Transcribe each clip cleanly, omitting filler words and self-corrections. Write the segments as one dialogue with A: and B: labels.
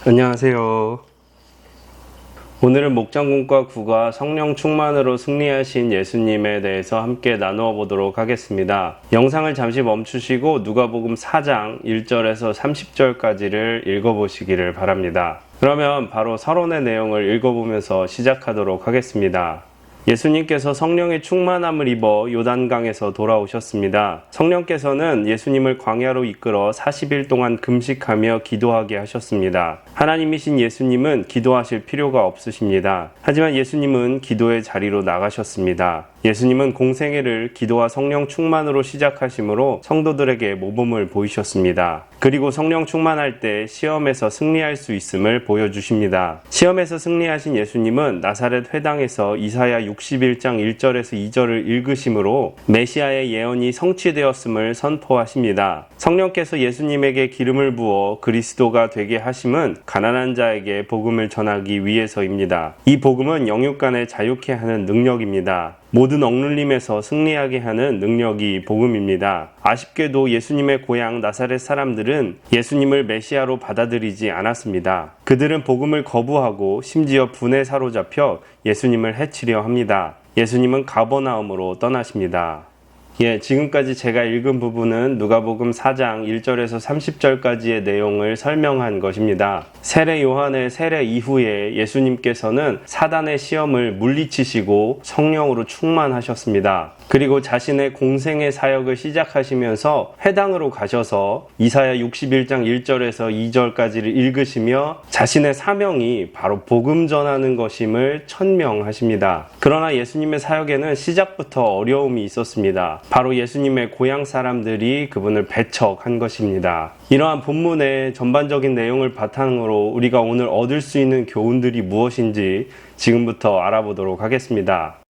A: 안녕하세요. 오늘은 목장군과 구가 성령 충만으로 승리하신 예수님에 대해서 함께 나누어 보도록 하겠습니다. 영상을 잠시 멈추시고 누가복음 4장 1절에서 30절까지를 읽어보시기를 바랍니다. 그러면 바로 서론의 내용을 읽어보면서 시작하도록 하겠습니다. 예수님께서 성령의 충만함을 입어 요단강에서 돌아오셨습니다. 성령께서는 예수님을 광야로 이끌어 40일 동안 금식하며 기도하게 하셨습니다. 하나님이신 예수님은 기도하실 필요가 없으십니다. 하지만 예수님은 기도의 자리로 나가셨습니다. 예수님은 공생애를 기도와 성령 충만으로 시작하심으로 성도들에게 모범을 보이셨습니다. 그리고 성령 충만할 때 시험에서 승리할 수 있음을 보여주십니다. 시험에서 승리하신 예수님은 나사렛 회당에서 이사야 61장 1절에서 2절을 읽으심으로 메시아의 예언이 성취되었음을 선포하십니다. 성령께서 예수님에게 기름을 부어 그리스도가 되게 하심은 가난한 자에게 복음을 전하기 위해서입니다. 이 복음은 영육간에 자유케 하는 능력입니다. 모든 억눌림에서 승리하게 하는 능력이 복음입니다. 아쉽게도 예수님의 고향 나사렛 사람들은 예수님을 메시아로 받아들이지 않았습니다. 그들은 복음을 거부하고 심지어 분에 사로잡혀 예수님을 해치려 합니다. 예수님은 가버나움으로 떠나십니다. 지금까지 제가 읽은 부분은 누가복음 4장 1절에서 30절까지의 내용을 설명한 것입니다. 세례 요한의 세례 이후에 예수님께서는 사단의 시험을 물리치시고 성령으로 충만하셨습니다. 그리고 자신의 공생의 사역을 시작하시면서 회당으로 가셔서 이사야 61장 1절에서 2절까지를 읽으시며 자신의 사명이 바로 복음 전하는 것임을 천명하십니다. 그러나 예수님의 사역에는 시작부터 어려움이 있었습니다. 바로 예수님의 고향 사람들이 그분을 배척한 것입니다. 이러한 본문의 전반적인 내용을 바탕으로 우리가 오늘 얻을 수 있는 교훈들이 무엇인지 지금부터 알아보도록 하겠습니다.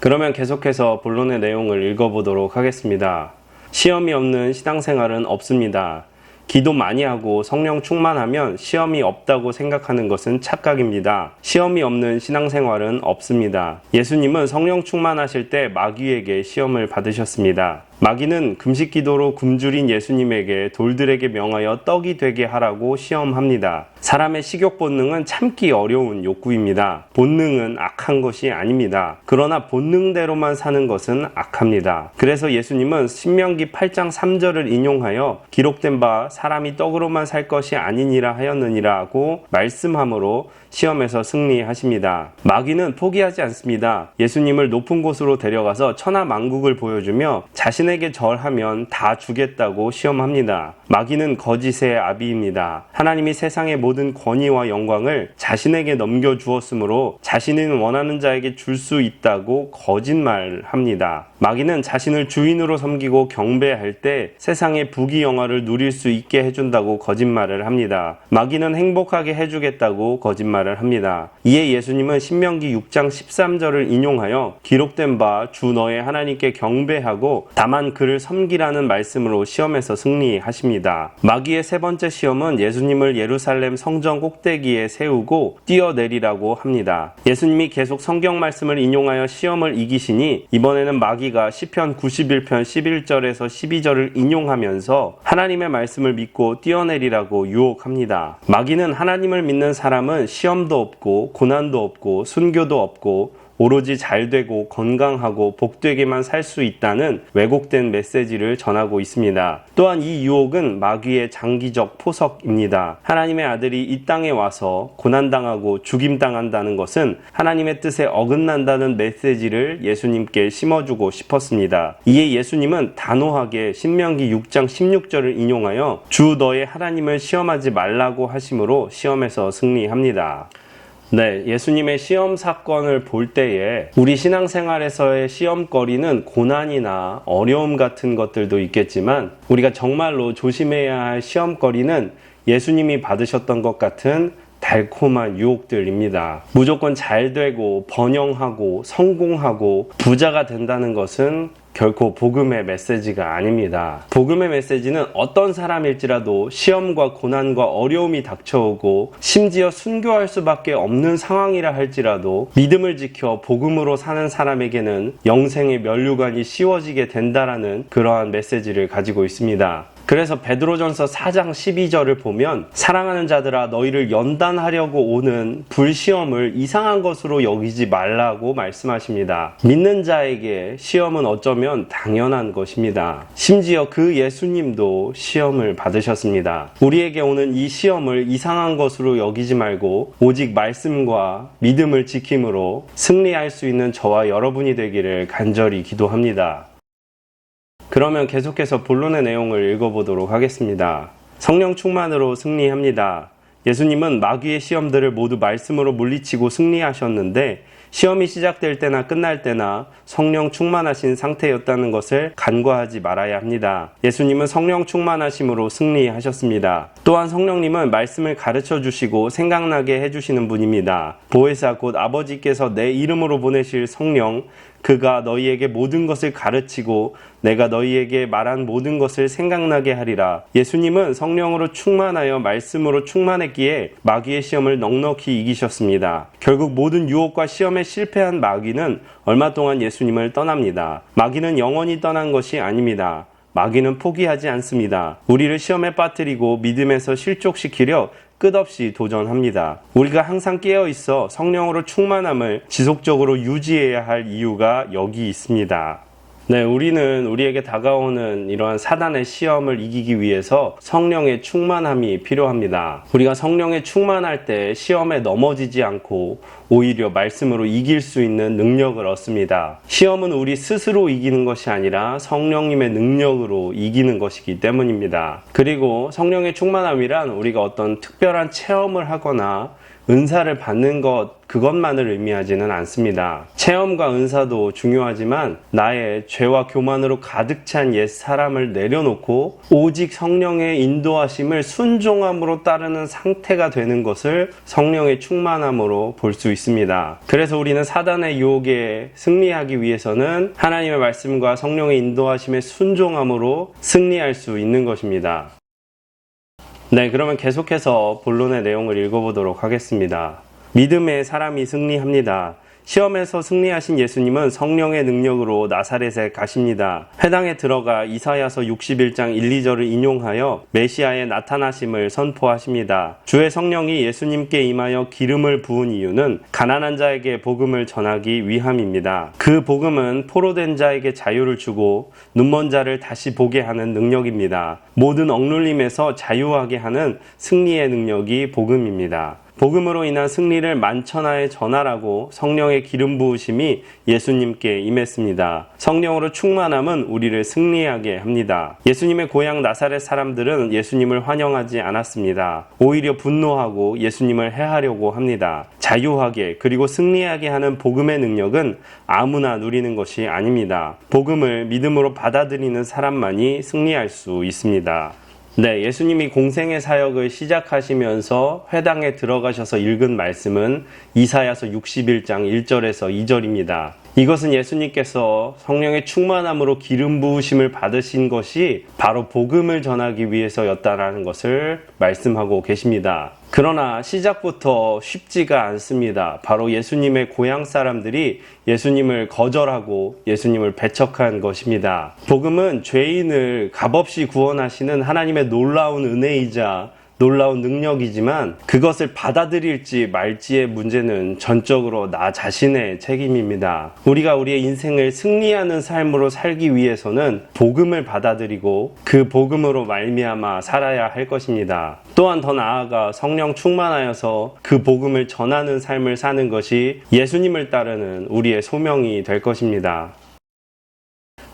A: 그러면 계속해서 본론의 내용을 읽어보도록 하겠습니다. 시험이 없는 신앙생활은 없습니다. 기도 많이 하고 성령 충만하면 시험이 없다고 생각하는 것은 착각입니다. 시험이 없는 신앙생활은 없습니다. 예수님은 성령 충만하실 때 마귀에게 시험을 받으셨습니다. 마귀는 금식 기도로 굶주린 예수님에게 돌들에게 명하여 떡이 되게 하라고 시험합니다. 사람의 식욕 본능은 참기 어려운 욕구입니다. 본능은 악한 것이 아닙니다. 그러나 본능대로만 사는 것은 악합니다. 그래서 예수님은 신명기 8장 3절을 인용하여 기록된 바 사람이 떡으로만 살 것이 아니니라 하였느니라고 말씀함으로 시험에서 승리하십니다. 마귀는 포기하지 않습니다. 예수님을 높은 곳으로 데려가서 천하만국을 보여주며 자신에게 절하면 다 주겠다고 시험합니다. 마귀는 거짓의 아비입니다. 하나님이 세상의 모든 권위와 영광을 자신에게 넘겨주었으므로 자신이 원하는 자에게 줄 수 있다고 거짓말합니다. 마귀는 자신을 주인으로 섬기고 경배할 때 세상의 부귀영화를 누릴 수 있게 해준다고 거짓말을 합니다. 마귀는 행복하게 해주겠다고 거짓말을 합니다. 이에 예수님은 신명기 6장 13절을 인용하여 기록된 바 주 너의 하나님께 경배하고 다만 그를 섬기라는 말씀으로 시험에서 승리하십니다. 마귀의 세 번째 시험은 예수님을 예루살렘 성전 꼭대기에 세우고 뛰어내리라고 합니다. 예수님이 계속 성경 말씀을 인용하여 시험을 이기시니 이번에는 마귀가 시편 91편 11절에서 12절을 인용하면서 하나님의 말씀을 믿고 뛰어내리라고 유혹합니다. 마귀는 하나님을 믿는 사람은 시험도 없고 고난도 없고 순교도 없고 오로지 잘되고 건강하고 복되게만 살 수 있다는 왜곡된 메시지를 전하고 있습니다. 또한 이 유혹은 마귀의 장기적 포석입니다. 하나님의 아들이 이 땅에 와서 고난당하고 죽임당한다는 것은 하나님의 뜻에 어긋난다는 메시지를 예수님께 심어주고 싶었습니다. 이에 예수님은 단호하게 신명기 6장 16절을 인용하여 주 너의 하나님을 시험하지 말라고 하심으로 시험에서 승리합니다. 예수님의 시험 사건을 볼 때에 우리 신앙생활에서의 시험거리는 고난이나 어려움 같은 것들도 있겠지만 우리가 정말로 조심해야 할 시험거리는 예수님이 받으셨던 것 같은 달콤한 유혹들입니다. 무조건 잘 되고 번영하고 성공하고 부자가 된다는 것은 결코 복음의 메시지가 아닙니다. 복음의 메시지는 어떤 사람일지라도 시험과 고난과 어려움이 닥쳐오고 심지어 순교할 수밖에 없는 상황이라 할지라도 믿음을 지켜 복음으로 사는 사람에게는 영생의 면류관이 씌워지게 된다라는 그러한 메시지를 가지고 있습니다. 그래서 베드로전서 4장 12절을 보면 사랑하는 자들아 너희를 연단하려고 오는 불시험을 이상한 것으로 여기지 말라고 말씀하십니다. 믿는 자에게 시험은 어쩌면 당연한 것입니다. 심지어 그 예수님도 시험을 받으셨습니다. 우리에게 오는 이 시험을 이상한 것으로 여기지 말고 오직 말씀과 믿음을 지킴으로 승리할 수 있는 저와 여러분이 되기를 간절히 기도합니다. 그러면 계속해서 본론의 내용을 읽어보도록 하겠습니다. 성령 충만으로 승리합니다. 예수님은 마귀의 시험들을 모두 말씀으로 물리치고 승리하셨는데 시험이 시작될 때나 끝날 때나 성령 충만하신 상태였다는 것을 간과하지 말아야 합니다. 예수님은 성령 충만하심으로 승리하셨습니다. 또한 성령님은 말씀을 가르쳐 주시고 생각나게 해주시는 분입니다. 보혜사 곧 아버지께서 내 이름으로 보내실 성령, 그가 너희에게 모든 것을 가르치고 내가 너희에게 말한 모든 것을 생각나게 하리라. 예수님은 성령으로 충만하여 말씀으로 충만했기에 마귀의 시험을 넉넉히 이기셨습니다. 결국 모든 유혹과 시험에 실패한 마귀는 얼마 동안 예수님을 떠납니다. 마귀는 영원히 떠난 것이 아닙니다. 마귀는 포기하지 않습니다. 우리를 시험에 빠뜨리고 믿음에서 실족시키려 끝없이 도전합니다. 우리가 항상 깨어있어 성령으로 충만함을 지속적으로 유지해야 할 이유가 여기 있습니다. 네, 우리는 우리에게 다가오는 이러한 사단의 시험을 이기기 위해서 성령의 충만함이 필요합니다. 우리가 성령에 충만할 때 시험에 넘어지지 않고 오히려 말씀으로 이길 수 있는 능력을 얻습니다. 시험은 우리 스스로 이기는 것이 아니라 성령님의 능력으로 이기는 것이기 때문입니다. 그리고 성령의 충만함이란 우리가 어떤 특별한 체험을 하거나 은사를 받는 그것만을 의미하지는 않습니다. 체험과 은사도 중요하지만 나의 죄와 교만으로 가득 찬 옛 사람을 내려놓고 오직 성령의 인도하심을 순종함으로 따르는 상태가 되는 것을 성령의 충만함으로 볼 수 있습니다. 그래서 우리는 사단의 유혹에 승리하기 위해서는 하나님의 말씀과 성령의 인도하심에 순종함으로 승리할 수 있는 것입니다. 네, 그러면 계속해서 본론의 내용을 읽어보도록 하겠습니다. 믿음의 사람이 승리합니다. 시험에서 승리하신 예수님은 성령의 능력으로 나사렛에 가십니다. 회당에 들어가 이사야서 61장 1, 2절을 인용하여 메시아의 나타나심을 선포하십니다. 주의 성령이 예수님께 임하여 기름을 부은 이유는 가난한 자에게 복음을 전하기 위함입니다. 그 복음은 포로된 자에게 자유를 주고 눈먼 자를 다시 보게 하는 능력입니다. 모든 억눌림에서 자유하게 하는 승리의 능력이 복음입니다. 복음으로 인한 승리를 만천하에 전하라고 성령의 기름 부으심이 예수님께 임했습니다. 성령으로 충만함은 우리를 승리하게 합니다. 예수님의 고향 나사렛 사람들은 예수님을 환영하지 않았습니다. 오히려 분노하고 예수님을 해하려고 합니다. 자유하게 그리고 승리하게 하는 복음의 능력은 아무나 누리는 것이 아닙니다. 복음을 믿음으로 받아들이는 사람만이 승리할 수 있습니다. 네, 예수님이 공생의 사역을 시작하시면서 회당에 들어가셔서 읽은 말씀은 이사야서 61장 1절에서 2절입니다. 이것은 예수님께서 성령의 충만함으로 기름 부으심을 받으신 것이 바로 복음을 전하기 위해서였다라는 것을 말씀하고 계십니다. 그러나 시작부터 쉽지가 않습니다. 바로 예수님의 고향 사람들이 예수님을 거절하고 예수님을 배척한 것입니다. 복음은 죄인을 값없이 구원하시는 하나님의 놀라운 은혜이자 놀라운 능력이지만 그것을 받아들일지 말지의 문제는 전적으로 나 자신의 책임입니다. 우리가 우리의 인생을 승리하는 삶으로 살기 위해서는 복음을 받아들이고 그 복음으로 말미암아 살아야 할 것입니다. 또한 더 나아가 성령 충만하여서 그 복음을 전하는 삶을 사는 것이 예수님을 따르는 우리의 소명이 될 것입니다.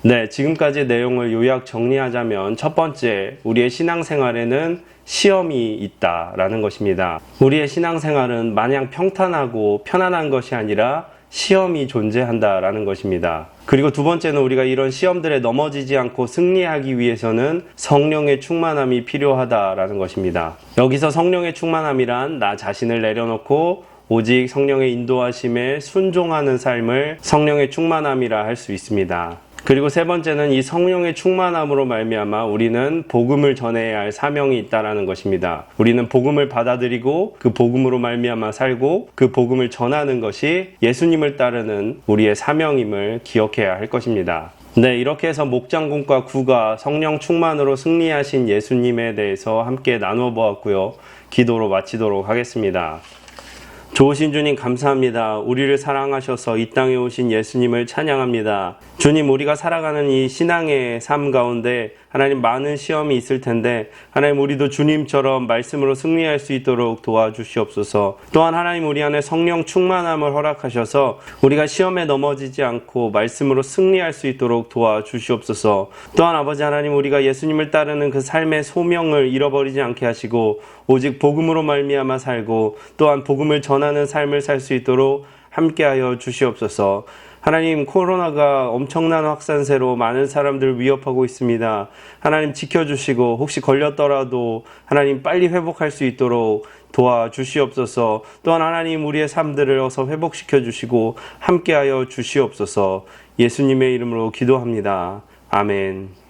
A: 네, 지금까지 내용을 요약 정리하자면 첫 번째, 우리의 신앙생활에는 시험이 있다라는 것입니다. 우리의 신앙생활은 마냥 평탄하고 편안한 것이 아니라 시험이 존재한다라는 것입니다. 그리고 두 번째는 우리가 이런 시험들에 넘어지지 않고 승리하기 위해서는 성령의 충만함이 필요하다라는 것입니다. 여기서 성령의 충만함이란 나 자신을 내려놓고 오직 성령의 인도하심에 순종하는 삶을 성령의 충만함이라 할 수 있습니다. 그리고 세 번째는 이 성령의 충만함으로 말미암아 우리는 복음을 전해야 할 사명이 있다라는 것입니다. 우리는 복음을 받아들이고 그 복음으로 말미암아 살고 그 복음을 전하는 것이 예수님을 따르는 우리의 사명임을 기억해야 할 것입니다. 네, 이렇게 해서 목장군과 구가 성령 충만으로 승리하신 예수님에 대해서 함께 나누어 보았고요. 기도로 마치도록 하겠습니다. 좋으신 주님 감사합니다. 우리를 사랑하셔서 이 땅에 오신 예수님을 찬양합니다. 주님, 우리가 살아가는 이 신앙의 삶 가운데 하나님 많은 시험이 있을 텐데 하나님 우리도 주님처럼 말씀으로 승리할 수 있도록 도와주시옵소서. 또한 하나님 우리 안에 성령 충만함을 허락하셔서 우리가 시험에 넘어지지 않고 말씀으로 승리할 수 있도록 도와주시옵소서. 또한 아버지 하나님, 우리가 예수님을 따르는 그 삶의 소명을 잃어버리지 않게 하시고 오직 복음으로 말미암아 살고 또한 복음을 전하는 삶을 살 수 있도록 함께하여 주시옵소서. 하나님, 코로나가 엄청난 확산세로 많은 사람들을 위협하고 있습니다. 하나님 지켜주시고 혹시 걸렸더라도 하나님 빨리 회복할 수 있도록 도와주시옵소서. 또한 하나님 우리의 삶들을 어서 회복시켜 주시고 함께하여 주시옵소서. 예수님의 이름으로 기도합니다. 아멘.